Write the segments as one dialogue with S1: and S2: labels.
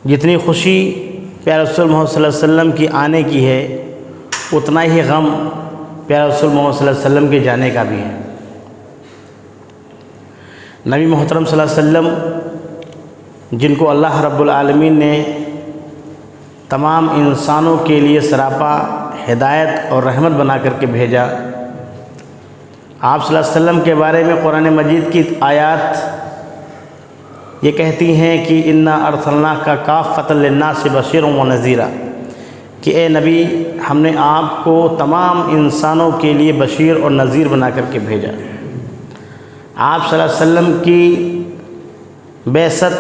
S1: جتنی خوشی پیارے رسول محمد صلی اللہ علیہ وسلم کی آنے کی ہے اتنا ہی غم پیارے رسول محمد صلی اللہ علیہ وسلم کے جانے کا بھی ہے۔ نبی محترم صلی اللہ علیہ وسلم جن کو اللہ رب العالمین نے تمام انسانوں کے لیے سراپا ہدایت اور رحمت بنا کر کے بھیجا، آپ صلی اللہ علیہ وسلم کے بارے میں قرآن مجید کی آیات یہ کہتی ہیں کہ انا ارسلناک کافۃ للناس بشیرا ونذیرا، کہ اے نبی ہم نے آپ کو تمام انسانوں کے لیے بشیر اور نذیر بنا کر کے بھیجا۔ آپ صلی اللہ علیہ وسلم کی بعثت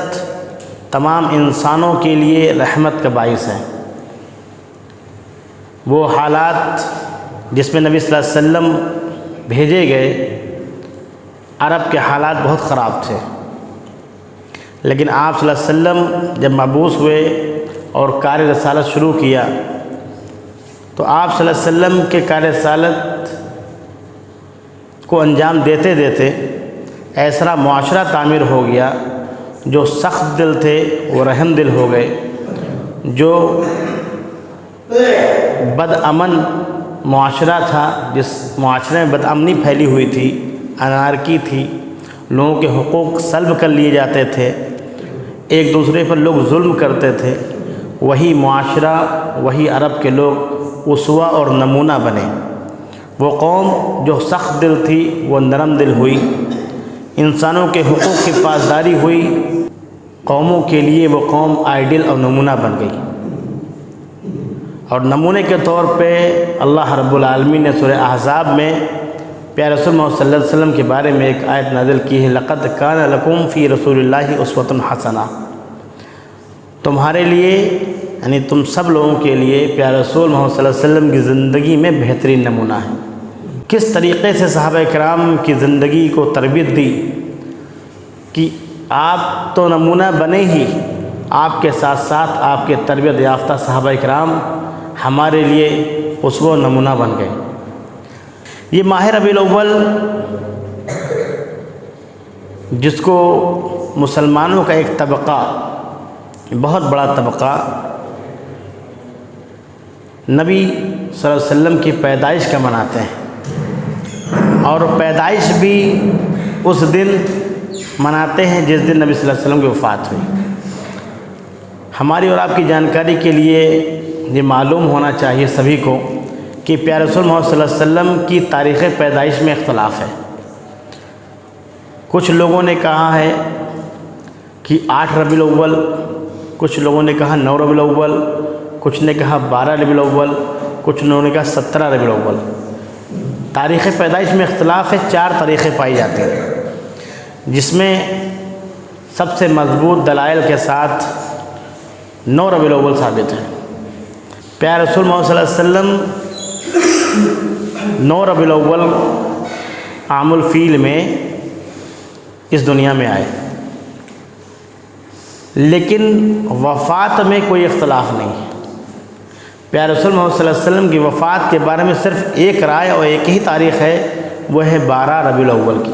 S1: تمام انسانوں کے لیے رحمت کا باعث ہے۔ وہ حالات جس میں نبی صلی اللہ علیہ وسلم بھیجے گئے، عرب کے حالات بہت خراب تھے، لیکن آپ صلی اللہ علیہ وسلم جب مبعوث ہوئے اور کار رسالت شروع کیا تو آپ صلی اللہ علیہ وسلم کے کار رسالت کو انجام دیتے دیتے ایسا معاشرہ تعمیر ہو گیا، جو سخت دل تھے وہ رحم دل ہو گئے، جو بد امن معاشرہ تھا، جس معاشرے میں بد امنی پھیلی ہوئی تھی، انارکی تھی، لوگوں کے حقوق سلب کر لیے جاتے تھے، ایک دوسرے پر لوگ ظلم کرتے تھے، وہی معاشرہ، وہی عرب کے لوگ اسوہ اور نمونہ بنے۔ وہ قوم جو سخت دل تھی وہ نرم دل ہوئی، انسانوں کے حقوق کی پاسداری ہوئی، قوموں کے لیے وہ قوم آئیڈل اور نمونہ بن گئی۔ اور نمونے کے طور پہ اللہ رب العالمین نے سورہ احزاب میں پیارے رسول محمد صلی اللہ علیہ وسلم کے بارے میں ایک آیت نازل کی ہے، لقد کان لکم فی رسول اللہ اسوۃ حسنہ، تمہارے لیے یعنی تم سب لوگوں کے لیے پیارے رسول محمد صلی اللہ علیہ وسلم کی زندگی میں بہترین نمونہ ہے۔ کس طریقے سے صحابہ کرام کی زندگی کو تربیت دی کہ آپ تو نمونہ بنے ہی، آپ کے ساتھ ساتھ آپ کے تربیت یافتہ صحابہ کرام ہمارے لیے اسوہ نمونہ بن گئے۔ یہ ماہ ربیع الاول جس کو مسلمانوں کا ایک طبقہ، بہت بڑا طبقہ، نبی صلی اللہ علیہ وسلم کی پیدائش کا مناتے ہیں، اور پیدائش بھی اس دن مناتے ہیں جس دن نبی صلی اللہ علیہ وسلم کی وفات ہوئی۔ ہماری اور آپ کی جانکاری کے لیے یہ معلوم ہونا چاہیے سبھی کو کہ پیارے رسول محمد صلی اللہ علیہ وسلم کی تاریخ پیدائش میں اختلاف ہے۔ کچھ لوگوں نے کہا ہے کہ 8 ربیع الاول، کچھ لوگوں نے کہا 9 ربیع الاول، کچھ نے کہا 12 ربیع الاول، کچھ لوگوں نے کہا 17 ربیع الاول۔ تاریخ پیدائش میں اختلاف ہے، 4 تاریخیں پائی جاتی ہیں، جس میں سب سے مضبوط دلائل کے ساتھ 9 ربیع الاول ثابت ہے۔ پیارے رسول محمد صلی اللہ علیہ وسلم 9 ربیع الاول عام الفیل میں اس دنیا میں آئے، لیکن وفات میں کوئی اختلاف نہیں ہے۔ پیارے رسول محمد صلی اللہ علیہ وسلم کی وفات کے بارے میں صرف ایک رائے اور ایک ہی تاریخ ہے، وہ ہے 12 ربیع الاول کی۔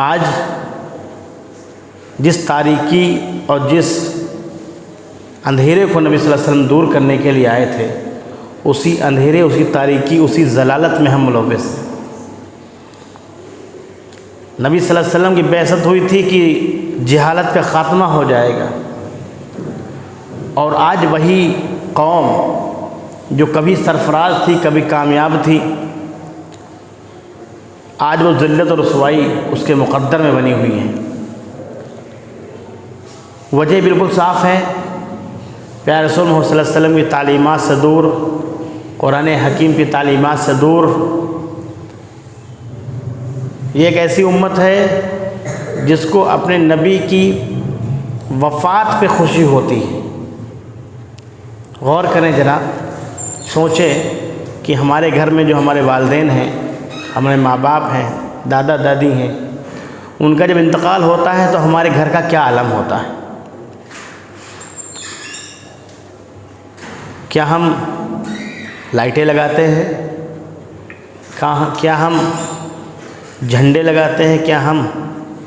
S1: آج جس تاریکی اور جس اندھیرے کو نبی صلی اللہ علیہ وسلم دور کرنے کے لیے آئے تھے، اسی اندھیرے، اسی تاریکی، اسی ضلالت میں ہم ملوث ہیں۔ نبی صلی اللہ علیہ وسلم کی بعثت ہوئی تھی کہ جہالت کا خاتمہ ہو جائے گا، اور آج وہی قوم جو کبھی سرفراز تھی، کبھی کامیاب تھی، آج وہ ذلت اور رسوائی اس کے مقدر میں بنی ہوئی ہیں۔ وجہ بالکل صاف ہے، پیارے رسول محمد صلی اللہ علیہ وسلم کی تعلیمات سے دور، قرآن حکیم کی تعلیمات سے دور، یہ ایک ایسی امت ہے جس کو اپنے نبی کی وفات پہ خوشی ہوتی ہے۔ غور کریں ذرا، سوچیں کہ ہمارے گھر میں جو ہمارے والدین ہیں، ہمارے ماں باپ ہیں، دادا دادی ہیں، ان کا جب انتقال ہوتا ہے تو ہمارے گھر کا کیا عالم ہوتا ہے؟ کیا ہم لائٹیں لگاتے ہیں؟ کیا ہم جھنڈے لگاتے ہیں؟ کیا ہم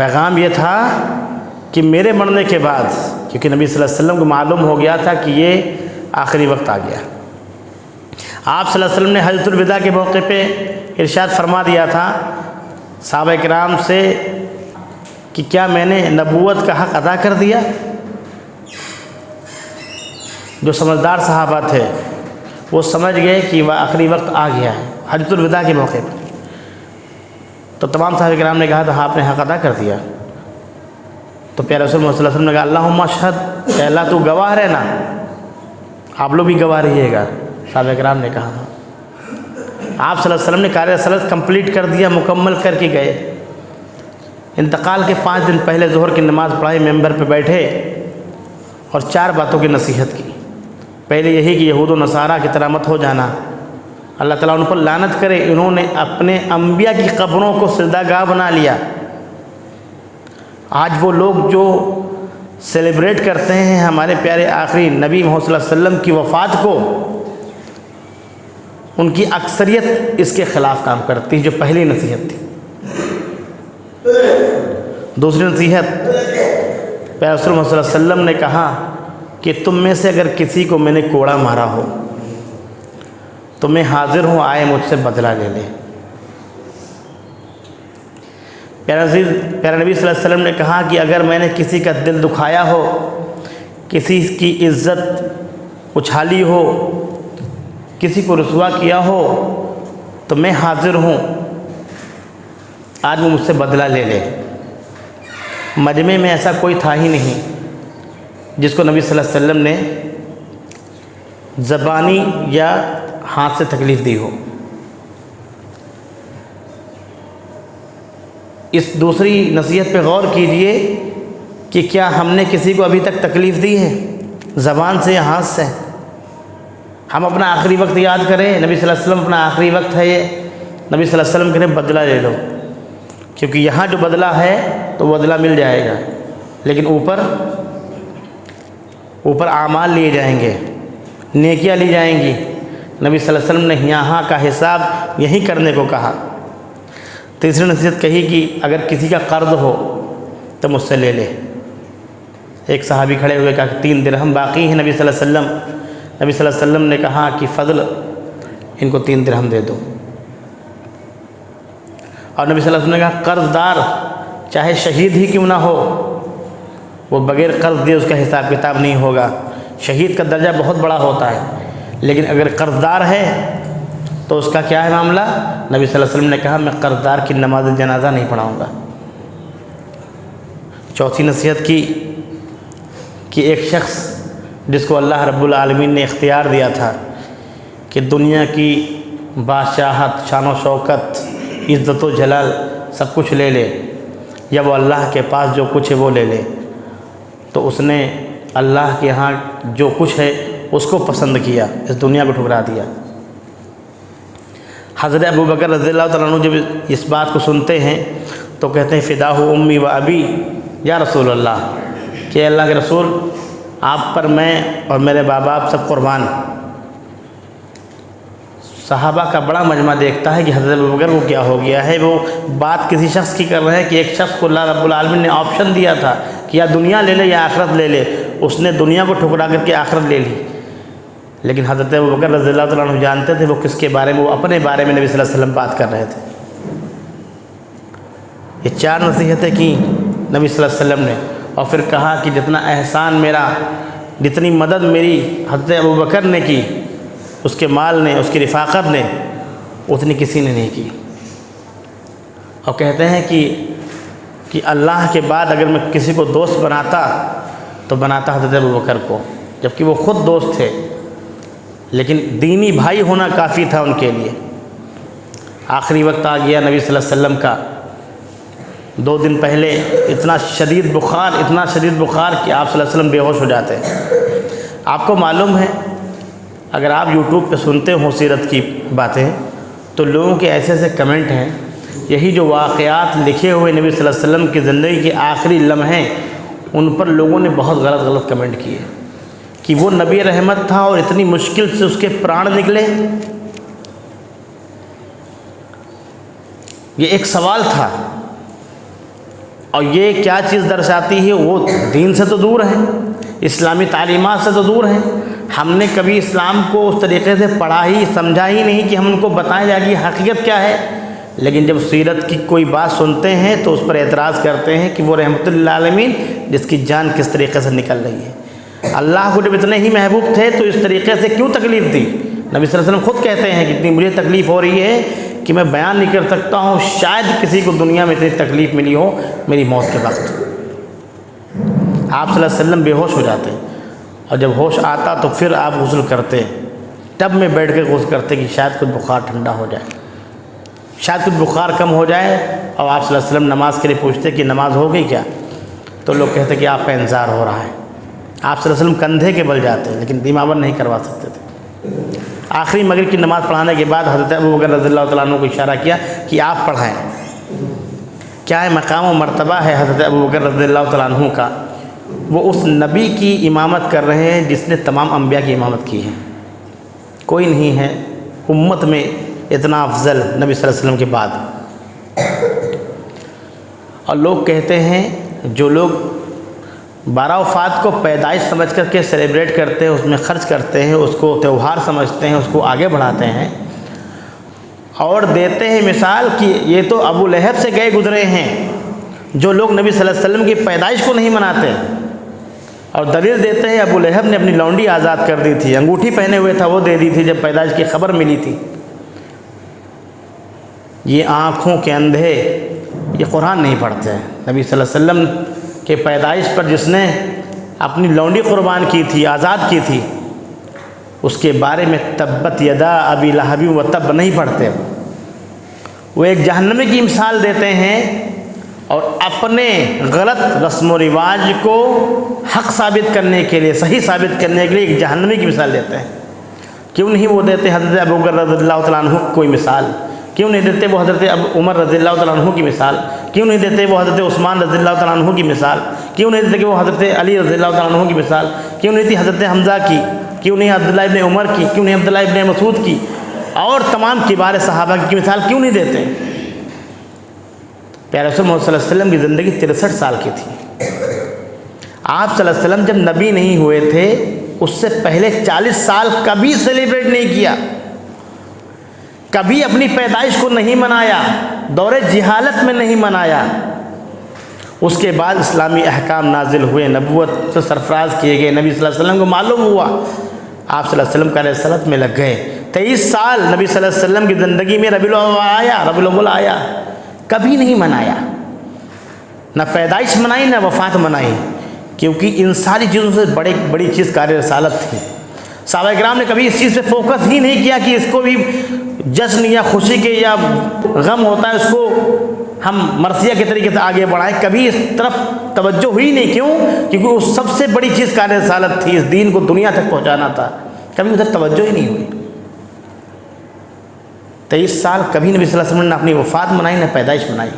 S1: پیغام یہ تھا کہ میرے مرنے کے بعد، کیونکہ نبی صلی اللہ علیہ وسلم کو معلوم ہو گیا تھا کہ یہ آخری وقت آ گیا، آپ صلی اللہ علیہ وسلم نے حجۃ الوداع کے موقع پہ ارشاد فرما دیا تھا صحابہ کرام سے کہ کیا میں نے نبوت کا حق ادا کر دیا؟ جو سمجھدار صحابہ تھے وہ سمجھ گئے کہ وہ آخری وقت آ گیا ہے حجۃ الوداع کے موقع پر، تو تمام صحابہ کرام نے کہا تھا آپ نے حق ادا کر دیا۔ تو پیارے رسول اللہ صلی اللہ علیہ وسلم نے کہا اللہم اشہد، کہ اللہ تو گواہ رہنا، آپ لوگ بھی گواہ رہیے گا۔ صحابہ کرام نے کہا آپ صلی اللہ علیہ وسلم نے کار رسالت کمپلیٹ کر دیا، مکمل کر کے گئے۔ انتقال کے 5 دن پہلے ظہر کی نماز پڑھائی، ممبر پہ بیٹھے اور 4 باتوں کی نصیحت کی۔ پہلے یہی کہ یہود و نصارہ کی طرح مت ہو جانا، اللہ تعالیٰ ان پر لعنت کرے، انہوں نے اپنے انبیاء کی قبروں کو سجدہ گاہ بنا لیا۔ آج وہ لوگ جو سیلیبریٹ کرتے ہیں ہمارے پیارے آخری نبی محمد صلی اللہ علیہ وسلم کی وفات کو، ان کی اکثریت اس کے خلاف کام کرتی ہے، جو پہلی نصیحت تھی۔ دوسری نصیحت، پیارے رسول محمد صلی اللہ علیہ وسلم نے کہا کہ تم میں سے اگر کسی کو میں نے کوڑا مارا ہو تو میں حاضر ہوں، آئے مجھ سے بدلہ لے لے۔ پیارے نبی صلی اللہ علیہ وسلم نے کہا کہ اگر میں نے کسی کا دل دکھایا ہو، کسی کی عزت اچھالی ہو، کسی کو رسوا کیا ہو تو میں حاضر ہوں، آج وہ مجھ سے بدلہ لے لے۔ مجمع میں ایسا کوئی تھا ہی نہیں جس کو نبی صلی اللہ علیہ وسلم نے زبانی یا ہاتھ سے تکلیف دی ہو۔ اس دوسری نصیحت پہ غور کیجئے کہ کیا ہم نے کسی کو ابھی تک تکلیف دی ہے، زبان سے یا ہاتھ سے؟ ہم اپنا آخری وقت یاد کریں، نبی صلی اللہ علیہ وسلم اپنا آخری وقت ہے یہ، نبی صلی اللہ علیہ وسلم کہتے بدلہ لے لو، کیونکہ یہاں جو بدلہ ہے تو بدلہ مل جائے گا، لیکن اوپر اعمال لیے جائیں گے، نیکیاں لی جائیں گی۔ نبی صلی اللہ علیہ وسلم نے یہاں کا حساب یہی کرنے کو کہا۔ تیسری نصیحت کہی کہ اگر کسی کا قرض ہو تو مجھ سے لے لے۔ ایک صحابی کھڑے ہوئے کہا کہ 3 درہم باقی ہیں نبی صلی اللہ علیہ وسلم۔ نبی صلی اللہ علیہ وسلم نے کہا کہ فضل ان کو 3 درہم دے دو۔ اور نبی صلی اللہ علیہ وسلم نے کہا قرض دار چاہے شہید ہی کیوں نہ ہو، وہ بغیر قرض دیے اس کا حساب کتاب نہیں ہوگا۔ شہید کا درجہ بہت بڑا ہوتا ہے، لیکن اگر قرض دار ہے تو اس کا کیا ہے معاملہ؟ نبی صلی اللہ علیہ وسلم نے کہا میں قرض دار کی نماز جنازہ نہیں پڑھاؤں گا۔ چوتھی نصیحت کی کہ ایک شخص جس کو اللہ رب العالمین نے اختیار دیا تھا کہ دنیا کی بادشاہت، شان و شوکت، عزت و جلال سب کچھ لے لے، یا وہ اللہ کے پاس جو کچھ ہے وہ لے لے، تو اس نے اللہ کے ہاں جو کچھ ہے اس کو پسند کیا، اس دنیا کو ٹھکرا دیا۔ حضرت ابوبکر رضی اللہ تعالیٰ عنہ جب اس بات کو سنتے ہیں تو کہتے ہیں فداہ امی و ابی یا رسول اللہ، کہ اللہ کے رسول آپ پر میں اور میرے باپ سب قربان۔ صحابہ کا بڑا مجمع دیکھتا ہے کہ حضرت ابوبکر کو کیا ہو گیا ہے، وہ بات کسی شخص کی کر رہے ہیں کہ ایک شخص کو اللہ رب العالمین نے آپشن دیا تھا کہ یا دنیا لے لے یا آخرت لے لے، اس نے دنیا کو ٹھکرا کر کے آخرت لے لی۔ لیکن حضرت ابوبکر رضی اللہ تعالیٰ عنہ جانتے تھے وہ کس کے بارے میں، وہ اپنے بارے میں نبی صلی اللہ علیہ وسلم بات کر رہے تھے۔ یہ 4 نصیحتیں کی نبی صلی اللہ علیہ وسلم نے، اور پھر کہا کہ جتنا احسان میرا، جتنی مدد میری حضرت ابوبکر نے کی، اس کے مال نے، اس کی رفاقت نے، اتنی کسی نے نہیں کی۔ اور کہتے ہیں کہ اللہ کے بعد اگر میں کسی کو دوست بناتا تو بناتا حضرت ابوبکر کو، جبکہ وہ خود دوست تھے، لیکن دینی بھائی ہونا کافی تھا ان کے لیے۔ آخری وقت آ گیا نبی صلی اللہ علیہ وسلم کا، 2 دن پہلے اتنا شدید بخار کہ آپ صلی اللہ علیہ وسلم بے ہوش ہو جاتے ہیں۔ آپ کو معلوم ہے اگر آپ یوٹیوب پہ سنتے ہوں سیرت کی باتیں تو لوگوں کے ایسے ایسے کمنٹ ہیں، یہی جو واقعات لکھے ہوئے نبی صلی اللہ علیہ وسلم کی زندگی کے آخری لمحے، ان پر لوگوں نے بہت غلط کمنٹ کیے کہ وہ نبی رحمت تھا اور اتنی مشکل سے اس کے پران نکلے۔ یہ ایک سوال تھا اور یہ کیا چیز درشاتی ہے؟ وہ دین سے تو دور ہیں، اسلامی تعلیمات سے تو دور ہیں۔ ہم نے کبھی اسلام کو اس طریقے سے پڑھا ہی سمجھا ہی نہیں کہ ہم ان کو بتائیں جائے کہ حقیقت کیا ہے، لیکن جب سیرت کی کوئی بات سنتے ہیں تو اس پر اعتراض کرتے ہیں کہ وہ رحمت للعالمین جس کی جان کس طریقے سے نکل رہی ہے۔ اللہ کو جب اتنے ہی محبوب تھے تو اس طریقے سے کیوں تکلیف دی؟ نبی صلی اللہ علیہ وسلم خود کہتے ہیں کہ اتنی مجھے تکلیف ہو رہی ہے کہ میں بیان نہیں کر سکتا ہوں، شاید کسی کو دنیا میں اتنی تکلیف ملی ہو میری موت کے وقت۔ آپ صلی اللہ علیہ وسلم بے ہوش ہو جاتے، اور جب ہوش آتا تو پھر آپ غسل کرتے، ٹب میں بیٹھ کے غسل کرتے کہ شاید کچھ بخار ٹھنڈا ہو جائے، شاید کچھ بخار کم ہو جائے۔ اور آپ صلی اللہ علیہ وسلم نماز کے لیے پوچھتے کہ نماز ہو گئی کیا؟ تو لوگ کہتے کہ آپ کا انتظار ہو رہا ہے۔ آپ صلی اللہ علیہ وسلم کندھے کے بل جاتے لیکن دیماور نہیں کروا سکتے تھے۔ آخری مغرب کی نماز پڑھانے کے بعد حضرت ابوبکر رضی اللہ تعالیٰ عنہ کو اشارہ کیا کہ آپ پڑھائیں۔ کیا ہے مقام و مرتبہ ہے حضرت ابوبکر رضی اللہ تعالیٰ عنہ کا؟ وہ اس نبی کی امامت کر رہے ہیں جس نے تمام انبیاء کی امامت کی ہے۔ کوئی نہیں ہے امت میں اتنا افضل نبی صلی اللہ علیہ وسلم کے بعد۔ اور لوگ کہتے ہیں، جو لوگ بارہ وفات کو پیدائش سمجھ کر کے سیلیبریٹ کرتے ہیں، اس میں خرچ کرتے ہیں، اس کو تہوار سمجھتے ہیں، اس کو آگے بڑھاتے ہیں اور دیتے ہیں مثال کہ یہ تو ابو لہب سے گئے گزرے ہیں، جو لوگ نبی صلی اللہ علیہ وسلم کی پیدائش کو نہیں مناتے، اور دلیل دیتے ہیں ابو لہب نے اپنی لونڈی آزاد کر دی تھی، انگوٹھی پہنے ہوئے تھا وہ دے دی تھی جب پیدائش کی خبر ملی تھی۔ یہ آنکھوں کے اندھے یہ قرآن نہیں پڑھتے ہیں۔ نبی صلی اللہ علیہ وسلم کے پیدائش پر جس نے اپنی لونڈی قربان کی تھی، آزاد کی تھی، اس کے بارے میں تبت یدا ابی لہب و تب نہیں پڑھتے۔ وہ ایک جہنمی کی مثال دیتے ہیں اور اپنے غلط رسم و رواج کو حق ثابت کرنے کے لیے، صحیح ثابت کرنے کے لیے ایک جہنمی کی مثال دیتے ہیں۔ کیوں نہیں وہ دیتے حضرت ابوبکر رضی اللہ تعالیٰ عنہ کوئی مثال؟ کیوں نہیں دیتے وہ حضرت عمر رضی اللہ تعالیٰ عنہ کی مثال؟ کیوں نہیں دیتے وہ حضرت عثمان رضی اللہ تعالیٰ عنہ کی مثال؟ کیوں نہیں دیتے کہ وہ حضرت علی رضی اللہ تعالیٰ عنہ کی مثال؟ کیوں نہیں تھی حضرت حمزہ کی؟ کیوں نہیں عبداللہ ابن عمر کی؟ کیوں نہیں عبداللہ ابن مسعود کی اور تمام کبار صحابہ کی مثال کیوں نہیں دیتے؟ پیارے رسول محمد صلی اللہ علیہ وسلم کی زندگی 63 سال کی تھی۔ آپ صلی اللہ علیہ وسلم جب نبی نہیں ہوئے تھے اس سے پہلے 40 سال کبھی سیلیبریٹ نہیں کیا، کبھی اپنی پیدائش کو نہیں منایا، دور جہالت میں نہیں منایا۔ اس کے بعد اسلامی احکام نازل ہوئے، نبوت سے سرفراز کیے گئے، نبی صلی اللہ علیہ وسلم کو معلوم ہوا، آپ صلی اللہ علیہ وسلم کا رسالت میں لگ گئے۔ 23 سال نبی صلی اللہ علیہ وسلم کی زندگی میں ربیع الاول آیا، کبھی نہیں منایا، نہ پیدائش منائی نہ وفات منائی، کیونکہ ان ساری چیزوں سے بڑی چیز کار رسالت تھی۔ صحابہ کرام نے کبھی اس چیز پہ فوکس ہی نہیں کیا کہ اس کو بھی جشن یا خوشی کے یا غم ہوتا ہے اس کو ہم مرثیہ کے طریقے سے آگے بڑھائیں، کبھی اس طرف توجہ ہوئی نہیں۔ کیوں؟ کیونکہ وہ سب سے بڑی چیز کار رسالت تھی، اس دین کو دنیا تک پہنچانا تھا، کبھی ادھر توجہ ہی نہیں ہوئی۔ 23 سال کبھی نبی صلی اللہ علیہ وسلم نے اپنی وفات منائی نہ پیدائش منائی۔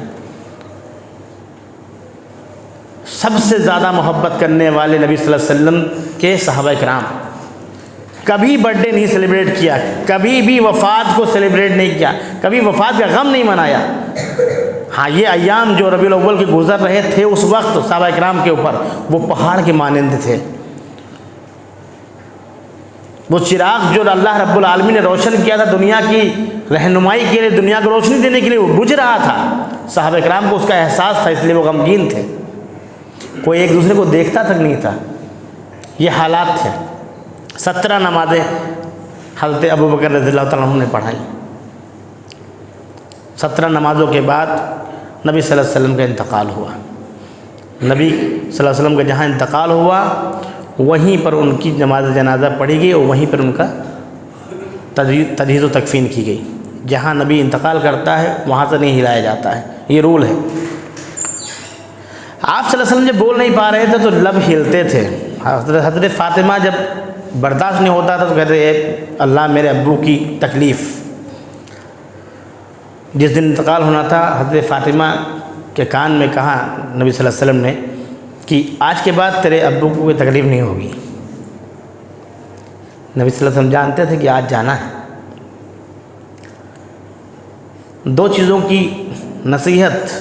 S1: سب سے زیادہ محبت کرنے والے نبی صلی اللہ علیہ وسلم کے صحابہ کرام کبھی برتھ ڈے نہیں سیلیبریٹ کیا، کبھی بھی وفات کو سیلیبریٹ نہیں کیا، کبھی وفات کا غم نہیں منایا۔ ہاں یہ ایام جو ربیع الاول کے گزر رہے تھے اس وقت صحابہ کرام کے اوپر وہ پہاڑ کے مانند تھے، وہ چراغ جو اللہ رب العالمین نے روشن کیا تھا دنیا کی رہنمائی کے لیے، دنیا کو روشنی دینے کے لیے، وہ بجھ رہا تھا۔ صحابہ کرام کو اس کا احساس تھا، اس لیے وہ غمگین تھے، کوئی ایک دوسرے کو دیکھتا تک نہیں تھا۔ یہ حالات تھے۔ 17 نمازیں حضرت ابوبکر رضی اللہ تعالیٰ عنہ نے پڑھائی۔ 17 نمازوں کے بعد نبی صلی اللہ علیہ وسلم کا انتقال ہوا۔ نبی صلی اللہ علیہ وسلم کا جہاں انتقال ہوا وہیں پر ان کی نماز جنازہ پڑھی گئی اور وہیں پر ان کا تجہیز و تکفین کی گئی۔ جہاں نبی انتقال کرتا ہے وہاں سے نہیں ہلایا جاتا ہے، یہ رول ہے۔ آپ صلی اللہ علیہ وسلم جب بول نہیں پا رہے تھے تو لب ہلتے تھے۔ حضرت فاطمہ جب برداشت نہیں ہوتا تھا تو کہتے اے اللہ میرے ابو کی تکلیف۔ جس دن انتقال ہونا تھا حضرت فاطمہ کے کان میں کہا نبی صلی اللہ علیہ وسلم نے کہ آج کے بعد تیرے ابو کو کوئی تکلیف نہیں ہوگی۔ نبی صلی اللہ علیہ وسلم جانتے تھے کہ آج جانا ہے۔ 2 چیزوں کی نصیحت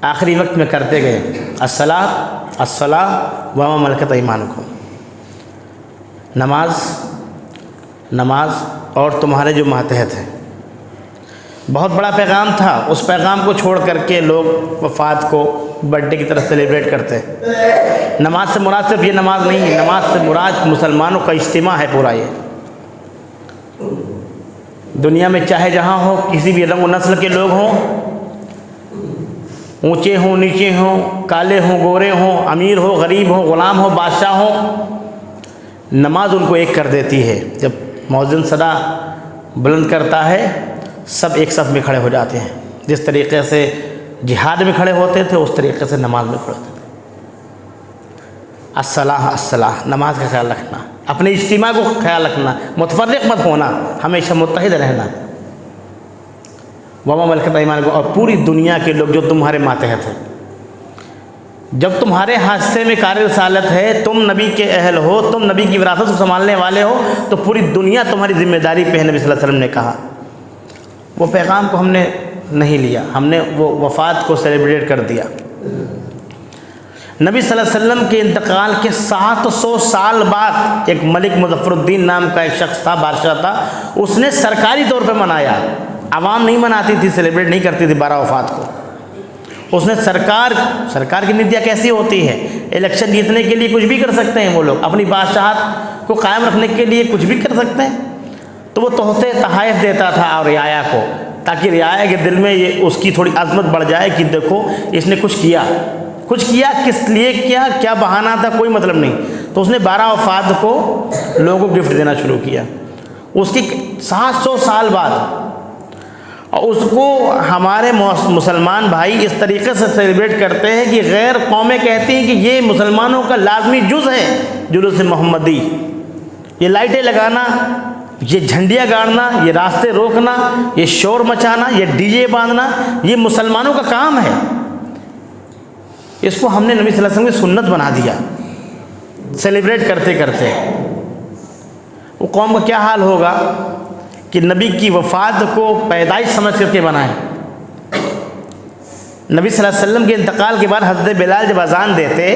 S1: آخری وقت میں کرتے گئے الصلاۃ الصلاۃ وما ملکت ایمانکم، نماز اور تمہارے جو ماتحت ہیں۔ بہت بڑا پیغام تھا، اس پیغام کو چھوڑ کر کے لوگ وفات کو برتھ ڈے کی طرح سیلیبریٹ کرتے ہیں۔ نماز سے مراد صرف یہ نماز نہیں ہے، نماز سے مراد مسلمانوں کا اجتماع ہے پورا۔ یہ دنیا میں چاہے جہاں ہو، کسی بھی رنگ و نسل کے لوگ ہوں، اونچے ہوں نیچے ہوں، کالے ہوں گورے ہوں، امیر ہو غریب ہو، غلام ہو بادشاہ ہو، نماز ان کو ایک کر دیتی ہے۔ جب مؤذن صدا بلند کرتا ہے سب ایک صف میں کھڑے ہو جاتے ہیں، جس طریقے سے جہاد میں کھڑے ہوتے تھے اس طریقے سے نماز میں کھڑے ہوتے تھے۔ الصلاۃ الصلاۃ، نماز کا خیال رکھنا، اپنے اجتماع کو خیال رکھنا، متفرق مت ہونا، ہمیشہ متحد رہنا۔ وما ملکت ایمانکم، اور پوری دنیا کے لوگ جو تمہارے ماتحت ہیں، جب تمہارے حادثے میں کار رسالت ہے، تم نبی کے اہل ہو، تم نبی کی وراثت کو سنبھالنے والے ہو، تو پوری دنیا تمہاری ذمہ داری پہ ہے۔ نبی صلی اللہ علیہ وسلم نے کہا وہ پیغام کو ہم نے نہیں لیا، ہم نے وہ وفات کو سیلیبریٹ کر دیا۔ نبی صلی اللہ علیہ وسلم کے انتقال کے 700 سال بعد ایک ملک مظفر الدین نام کا ایک شخص تھا، بادشاہ تھا، اس نے سرکاری طور پہ منایا، عوام نہیں مناتی تھی، سیلیبریٹ نہیں کرتی تھی 12 وفات کو۔ اس نے سرکار کی نیتیاں کیسی ہوتی ہے، الیکشن جیتنے کے لیے کچھ بھی کر سکتے ہیں وہ لوگ، اپنی بادشاہت کو قائم رکھنے کے لیے کچھ بھی کر سکتے ہیں، تو وہ تحفے تحائف دیتا تھا اور رعایا کو، تاکہ رعایا کے دل میں یہ اس کی تھوڑی عظمت بڑھ جائے کہ دیکھو اس نے کچھ کیا، کس لیے کیا بہانہ تھا، کوئی مطلب نہیں۔ تو اس نے 12 وفات کو لوگوں کو گفٹ دینا شروع کیا، اس کی 700 سال بعد، اور اس کو ہمارے مسلمان بھائی اس طریقے سے سیلیبریٹ کرتے ہیں کہ غیر قومیں کہتی ہیں کہ یہ مسلمانوں کا لازمی جز ہے جلوس محمدی، یہ لائٹیں لگانا، یہ جھنڈیاں گاڑنا، یہ راستے روکنا، یہ شور مچانا، یہ ڈی جے باندھنا، یہ مسلمانوں کا کام ہے۔ اس کو ہم نے نبی صلی اللہ علیہ وسلم کی سنت بنا دیا، سیلیبریٹ کرتے کرتے۔ وہ قوم کا کیا حال ہوگا کہ نبی کی وفات کو پیدائش سمجھ کر کے بنائیں۔ نبی صلی اللہ علیہ وسلم کے انتقال کے بعد حضرت بلال جب اذان دیتے،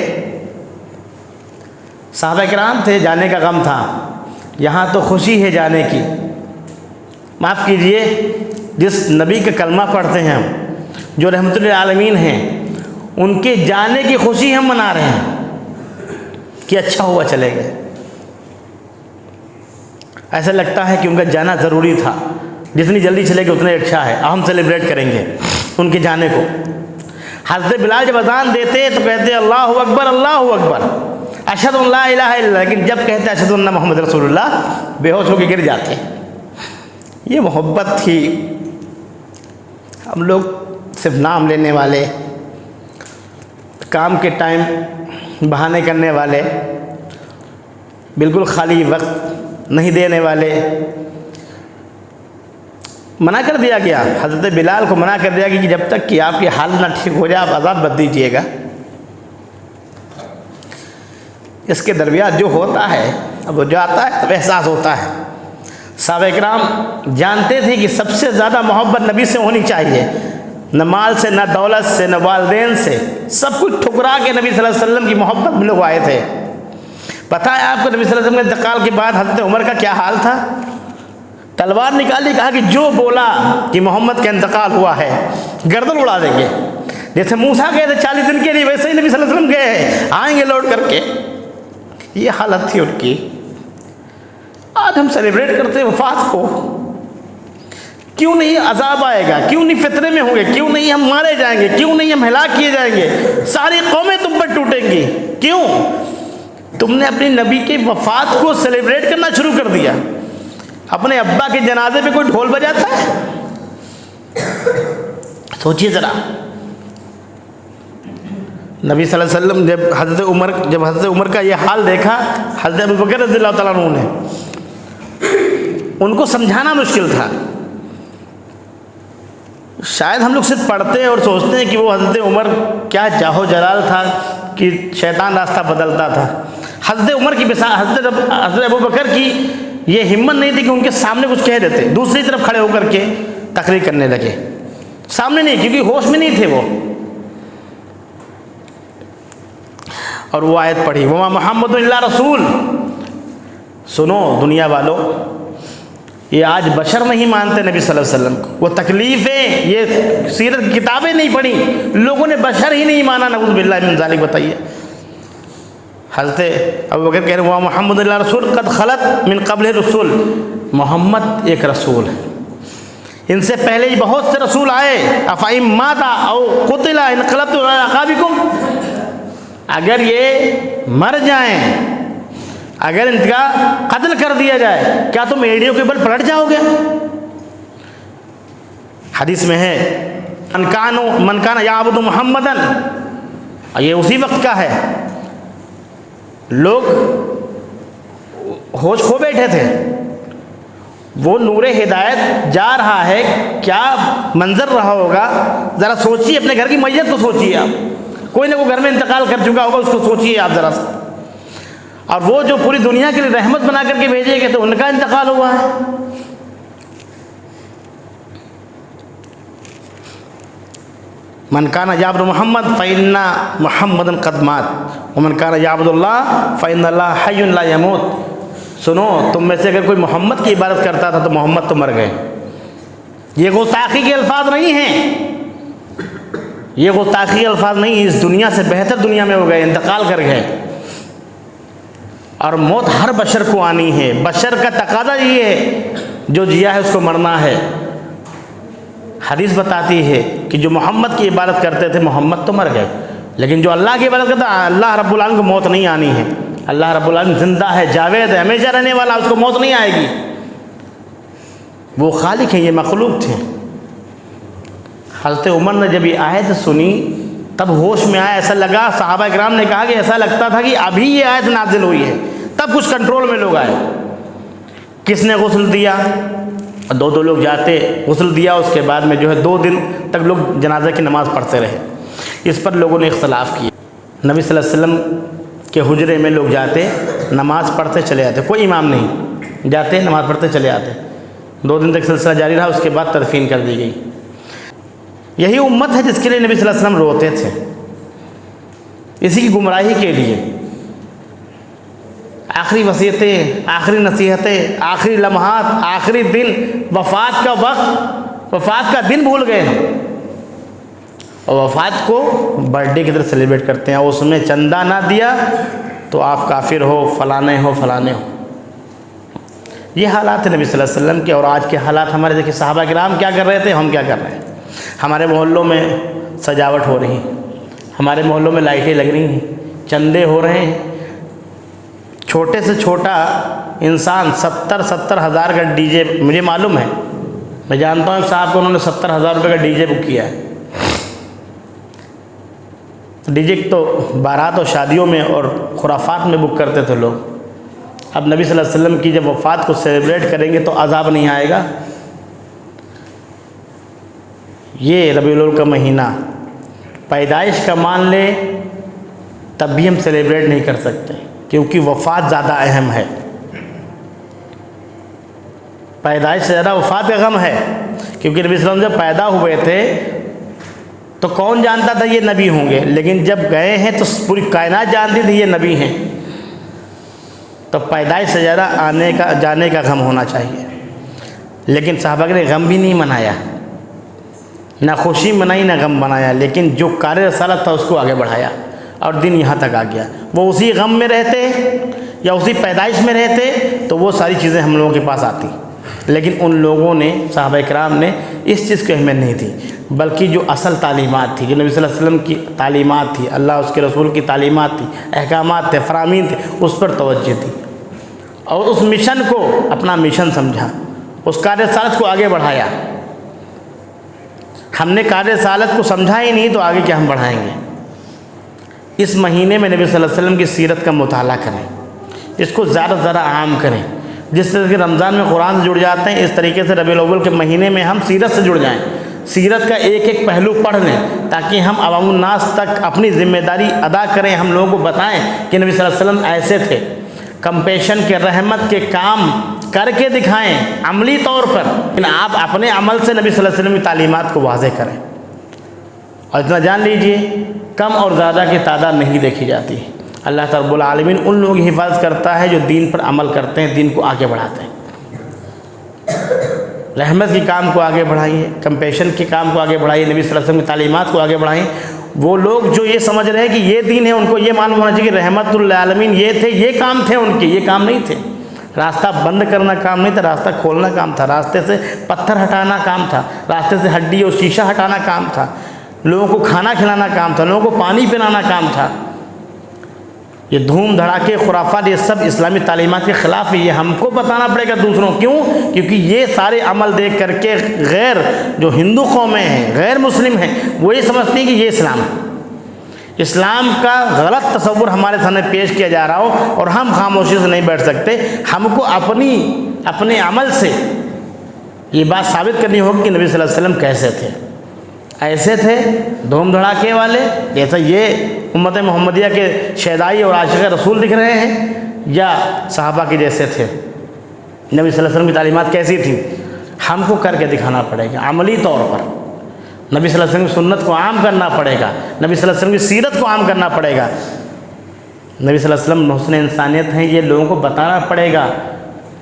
S1: صحابہ کرام تھے، جانے کا غم تھا، یہاں تو خوشی ہے جانے کی، معاف کیجئے، جس نبی کا کلمہ پڑھتے ہیں ہم، جو رحمت للعالمین ہیں، ان کے جانے کی خوشی ہم منا رہے ہیں کہ اچھا ہوا چلے گئے۔ ایسا لگتا ہے کہ ان کا جانا ضروری تھا، جتنی جلدی چلے گئے اتنا اچھا ہے، ہم سیلیبریٹ کریں گے ان کے جانے کو۔ حضرت بلال جب اذان دیتے تو کہتے اللہ اکبر اللہ اکبر، اشہد ان لا الہ الا اللہ، لیکن جب کہتے اشہد ان محمد رسول اللہ بے ہوش ہو کے گر جاتے۔ یہ محبت تھی۔ ہم لوگ صرف نام لینے والے، کام کے ٹائم بہانے کرنے والے، بالکل خالی وقت نہیں دینے والے۔ منع کر دیا گیا، حضرت بلال کو منع کر دیا گیا کہ جب تک کہ آپ کی حالت نہ ٹھیک ہو جائے آپ اذان مت دیجیے گا۔ اس کے درمیان جو ہوتا ہے، اب وہ جو آتا ہے تب احساس ہوتا ہے۔ صحابہ کرام جانتے تھے کہ سب سے زیادہ محبت نبی سے ہونی چاہیے، نہ مال سے، نہ دولت سے، نہ والدین سے، سب کچھ ٹھکرا کے نبی صلی اللہ علیہ وسلم کی محبت میں لوگ آئے تھے۔ پتہ ہے آپ کو نبی صلی اللہ علیہ وسلم کے انتقال کے بعد حضرت عمر کا کیا حال تھا؟ تلوار نکالی، کہا کہ جو بولا کہ محمد کا انتقال ہوا ہے گردن اڑا دیں گے۔ جیسے موسیٰ گئے تھے 40 دن کے لیے، ویسے ہی نبی صلی اللہ علیہ وسلم گئے ہیں، آئیں گے لوٹ کر کے۔ یہ حالت تھی ان کی۔ آج ہم سیلیبریٹ کرتے ہیں وفات کو، کیوں نہیں عذاب آئے گا، کیوں نہیں فطرے میں ہوں گے، کیوں نہیں ہم مارے جائیں گے، کیوں نہیں ہم ہلاک کیے جائیں گے، ساری قومیں تم پر ٹوٹیں گی، کیوں؟ تم نے اپنی نبی کی وفات کو سیلیبریٹ کرنا شروع کر دیا۔ اپنے ابا کے جنازے پہ کوئی ڈھول بجاتا ہے؟ سوچیے ذرا۔ نبی صلی اللہ علیہ وسلم جب حضرت عمر کا یہ حال دیکھا، حضرت ابوبکر رضی اللہ تعالیٰ عنہ نے، ان کو سمجھانا مشکل تھا۔ شاید ہم لوگ صرف پڑھتے اور سوچتے ہیں کہ وہ حضرت عمر کیا جاہو جلال تھا کہ شیطان راستہ بدلتا تھا۔ حضرت عمر کی حضرت ابوبکر کی یہ ہمت نہیں تھی کہ ان کے سامنے کچھ کہہ دیتے، دوسری طرف کھڑے ہو کر کے تقریر کرنے لگے۔ سامنے نہیں، کیونکہ ہوش میں نہیں تھے وہ۔ اور وہ آیت پڑھی وما محمد الا رسول. سنو دنیا والوں، یہ آج بشر نہیں مانتے نبی صلی اللہ علیہ وسلم کو. وہ تکلیفیں، یہ سیرت کی کتابیں نہیں پڑھی، لوگوں نے بشر ہی نہیں مانا. نعوذ باللہ من ذالک. بتائیے حضرت ابوبکر کہہ رہے ہیں وما محمد الا رسول قد خلت من قبل رسول. محمد ایک رسول ہے، ان سے پہلے ہی بہت سے رسول آئے. افئن مات او قتل انقلبتم علی اعقابکم. اگر یہ مر جائیں، اگر ان کا قتل کر دیا جائے، کیا تم ایڑیوں کے بل پلٹ جاؤ گے؟ حدیث میں ہے من کان یعبد محمدً، یہ اسی وقت کا ہے. لوگ ہوش کھو بیٹھے تھے، وہ نور ہدایت جا رہا ہے، کیا منظر رہا ہوگا. ذرا سوچیے، اپنے گھر کی میت کو سوچیے. آپ کوئی نہ کوئی گھر میں انتقال کر چکا ہوگا، اس کو سوچیے آپ ذرا سا. اور وہ جو پوری دنیا کے لیے رحمت بنا کر کے بھیجے گئے تو ان کا انتقال ہوا ہے. من کان یعبد محمد فإن محمدا قد مات ومن کان یعبد اللہ فإن اللہ حی لا یموت. سنو، تم میں سے اگر کوئی محمد کی عبادت کرتا تھا تو محمد تو مر گئے. یہ گستاخی کے الفاظ نہیں ہیں، یہ گستاخی الفاظ نہیں. اس دنیا سے بہتر دنیا میں ہو گئے، انتقال کر گئے. اور موت ہر بشر کو آنی ہے، بشر کا تقاضا یہ ہے، جو جیا ہے اس کو مرنا ہے. حدیث بتاتی ہے کہ جو محمد کی عبادت کرتے تھے محمد تو مر گئے، لیکن جو اللہ کی عبادت کرتا ہے اللہ رب العالمین کو موت نہیں آنی ہے. اللہ رب العالمین زندہ ہے، جاوید ہے، ہمیشہ رہنے والا، اس کو موت نہیں آئے گی. وہ خالق ہیں، یہ مخلوق تھے. حضرت عمر نے جب یہ آیت سنی تب ہوش میں آیا. ایسا لگا، صحابہ کرام نے کہا کہ ایسا لگتا تھا کہ ابھی یہ آیت نازل ہوئی ہے. تب کچھ کنٹرول میں لوگ آئے. کس نے غسل دیا؟ دو لوگ جاتے، غسل دیا. اس کے بعد میں جو ہے 2 دن تک لوگ جنازہ کی نماز پڑھتے رہے. اس پر لوگوں نے اختلاف کیا. نبی صلی اللہ علیہ وسلم کے حجرے میں لوگ جاتے، نماز پڑھتے چلے آتے، کوئی امام نہیں، جاتے نماز پڑھتے چلے آتے. 2 دن تک سلسلہ جاری رہا. اس کے بعد تدفین کر دی گئی. یہی امت ہے جس کے لیے نبی صلی اللہ علیہ وسلم روتے تھے، اسی کی گمراہی کے لیے. آخری وصیتیں، آخری نصیحتیں، آخری لمحات، آخری دن، وفات کا وقت، وفات کا دن بھول گئے ہیں. اور وفات کو برتھ ڈے کی طرح سیلیبریٹ کرتے ہیں. اس میں چندہ نہ دیا تو آپ کافر ہو، فلانے ہو، فلانے ہو. یہ حالات ہیں نبی صلی اللہ علیہ وسلم کے. اور آج کے حالات ہمارے دیکھیں، صحابہ کرام کیا کر رہے تھے، ہم کیا کر رہے ہیں. ہمارے محلوں میں سجاوٹ ہو رہی ہے، ہمارے محلوں میں لائٹیں لگ رہی ہیں، چندے ہو رہے ہیں. چھوٹے سے چھوٹا انسان 70 ہزار کا ڈی جے، مجھے معلوم ہے، میں جانتا ہوں صاحب کو، انہوں نے 70,000 روپے کا ڈی جے بک کیا ہے. ڈی جے تو بارات اور شادیوں میں اور خرافات میں بک کرتے تھے لوگ. اب نبی صلی اللہ علیہ وسلم کی جب وفات کو سیلیبریٹ کریں گے تو عذاب نہیں آئے گا. یہ ربیع الاول کا مہینہ پیدائش کا مان لے تب بھی ہم سیلیبریٹ نہیں کر سکتے، کیونکہ وفات زیادہ اہم ہے. پیدائش سے زیادہ وفات کا غم ہے. کیونکہ نبی صلی اللہ علیہ وسلم جب پیدا ہوئے تھے تو کون جانتا تھا یہ نبی ہوں گے، لیکن جب گئے ہیں تو پوری کائنات جانتی تھی یہ نبی ہیں. تو پیدائش سے زیادہ آنے کا جانے کا غم ہونا چاہیے. لیکن صحابہ نے غم بھی نہیں منایا، نہ خوشی منائی نہ غم منایا، لیکن جو کار رسالت تھا اس کو آگے بڑھایا اور دن یہاں تک آ گیا. وہ اسی غم میں رہتے یا اسی پیدائش میں رہتے تو وہ ساری چیزیں ہم لوگوں کے پاس آتی. لیکن ان لوگوں نے، صحابہ کرام نے اس چیز کو اہمیت نہیں تھی، بلکہ جو اصل تعلیمات تھی، جو نبی صلی اللہ علیہ وسلم کی تعلیمات تھی، اللہ اس کے رسول کی تعلیمات تھی، احکامات تھے، فرامین تھے، اس پر توجہ تھی. اور اس مشن کو اپنا مشن سمجھا، اس کار رسالت کو آگے بڑھایا. ہم نے کار رسالت کو سمجھا ہی نہیں تو آگے کیا ہم بڑھائیں گے. اس مہینے میں نبی صلی اللہ علیہ وسلم کی سیرت کا مطالعہ کریں، اس کو زیادہ سے زیادہ عام کریں. جس طرح کہ رمضان میں قرآن سے جڑ جاتے ہیں، اس طریقے سے ربیع الاول کے مہینے میں ہم سیرت سے جڑ جائیں، سیرت کا ایک ایک پہلو پڑھ لیں، تاکہ ہم عوام الناس تک اپنی ذمہ داری ادا کریں. ہم لوگوں کو بتائیں کہ نبی صلی اللہ علیہ وسلم ایسے تھے. کمپیشن کے، رحمت کے کام کر کے دکھائیں عملی طور پر. لیکن آپ اپنے عمل سے نبی صلی اللہ علیہ وسلم کی تعلیمات کو واضح کریں. اور اتنا جان لیجئے، کم اور زیادہ کی تعداد نہیں دیکھی جاتی. اللہ تعالیٰ رب العالمین ان لوگوں کی حفاظت کرتا ہے جو دین پر عمل کرتے ہیں، دین کو آگے بڑھاتے ہیں۔ رحمت کے کام کو آگے بڑھائیے، کمپیشن کے کام کو آگے بڑھائیے، نبی صلی اللہ علیہ وسلم کی تعلیمات کو آگے بڑھائیں۔ وہ لوگ جو یہ سمجھ رہے ہیں کہ یہ دین ہے، ان کو یہ معلوم ہونا چاہیے کہ رحمت للعالمین یہ تھے، یہ کام تھے ان کے، یہ کام نہیں تھے۔ راستہ بند کرنا کام نہیں تھا، راستہ کھولنا کام تھا، راستے سے پتھر ہٹانا کام تھا، راستے سے ہڈی اور شیشہ ہٹانا کام تھا، لوگوں کو کھانا کھلانا کام تھا، لوگوں کو پانی پلانا کام تھا۔ یہ دھوم دھڑاکے خرافات یہ سب اسلامی تعلیمات کے خلاف ہے، یہ ہم کو بتانا پڑے گا دوسروں، کیوں؟ کیونکہ یہ سارے عمل دیکھ کر کے غیر جو ہندو قومیں ہیں، غیر مسلم ہیں، وہ یہ سمجھتی ہیں کہ یہ اسلام ہے۔ اسلام کا غلط تصور ہمارے سامنے پیش کیا جا رہا ہو اور ہم خاموشی سے نہیں بیٹھ سکتے، ہم کو اپنے عمل سے یہ بات ثابت کرنی ہوگی کہ نبی صلی اللہ علیہ وسلم کیسے تھے۔ ایسے تھے دھوم دھڑاکے والے جیسا یہ امت محمدیہ کے شیدائی اور عاشق رسول دکھ رہے ہیں، یا صحابہ کے جیسے تھے؟ نبی صلی اللہ علیہ وسلم کی تعلیمات کیسی تھیں؟ ہم کو کر کے دکھانا پڑے گا عملی طور پر۔ نبی صلی اللہ علیہ وسلم کی سنت کو عام کرنا پڑے گا، نبی صلی اللہ علیہ وسلم کی سیرت کو عام کرنا پڑے گا۔ نبی صلی اللہ علیہ وسلم حسن انسانیت ہیں، یہ لوگوں کو بتانا پڑے گا۔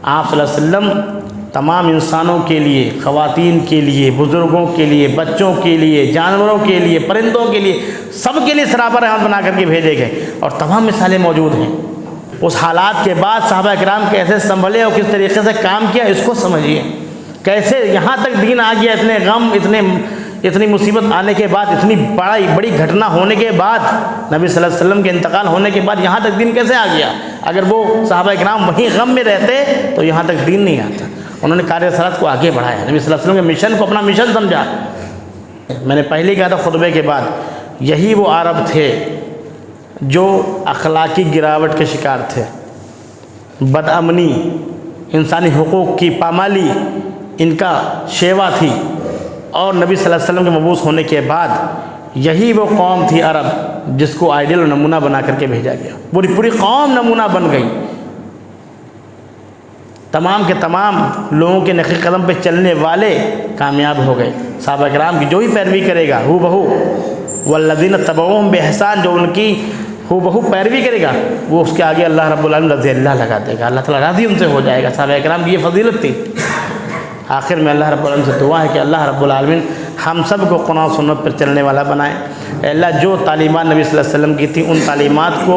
S1: آپ صلی اللہ علیہ وسلم تمام انسانوں کے لیے، خواتین کے لیے، بزرگوں کے لیے، بچوں کے لیے، جانوروں کے لیے، پرندوں کے لیے، سب کے لیے سراپا رحمت بنا کر کے بھیجے گئے، اور تمام مثالیں موجود ہیں۔ اس حالات کے بعد صحابہ کرام کیسے سنبھلے اور کس طریقے سے کام کیا، اس کو سمجھیے۔ کیسے یہاں تک دین آ گیا، اتنے غم، اتنی مصیبت آنے کے بعد، اتنی بڑی گھٹنا ہونے کے بعد، نبی صلی اللہ علیہ وسلم کے انتقال ہونے کے بعد یہاں تک دین کیسے آ گیا؟ اگر وہ صحابہ کرام وہیں غم میں رہتے تو یہاں تک دین نہیں آتا۔ انہوں نے کار رسالت کو آگے بڑھایا، نبی صلی اللہ علیہ وسلم کے مشن کو اپنا مشن سمجھا۔ میں نے پہلے کہا تھا خطبے کے بعد، یہی وہ عرب تھے جو اخلاقی گراوٹ کے شکار تھے، بدامنی، انسانی حقوق کی پامالی ان کا شیوا تھی، اور نبی صلی اللہ علیہ وسلم کے مبعوث ہونے کے بعد یہی وہ قوم تھی عرب جس کو آئیڈیل و نمونہ بنا کر کے بھیجا گیا۔ پوری قوم نمونہ بن گئی، تمام کے تمام لوگوں کے نقش قدم پہ چلنے والے کامیاب ہو گئے۔ صحابہ کرام کی جو بھی پیروی کرے گا ہو بہو، والذین تبعوہم بإحسان، جو ان کی ہو بہو پیروی کرے گا، وہ اس کے آگے اللہ رب العالمین رضی اللہ لگا دے گا، اللہ تعالیٰ راضی ان سے ہو جائے گا۔ صحابہ کرام کی یہ فضیلت تھی۔ آخر میں اللہ رب العالمین سے دعا ہے کہ اللہ رب العالمین ہم سب کو قرآن و سنت پر چلنے والا بنائے۔ اے اللہ، جو تعلیمات نبی صلی اللہ علیہ وسلم کی تھیں ان تعلیمات کو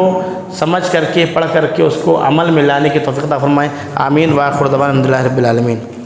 S1: سمجھ کر کے، پڑھ کر کے اس کو عمل میں لانے کی توفیق عطا فرمائے۔ آمین۔ وآخر دعوانا الحمد للہ رب العالمین۔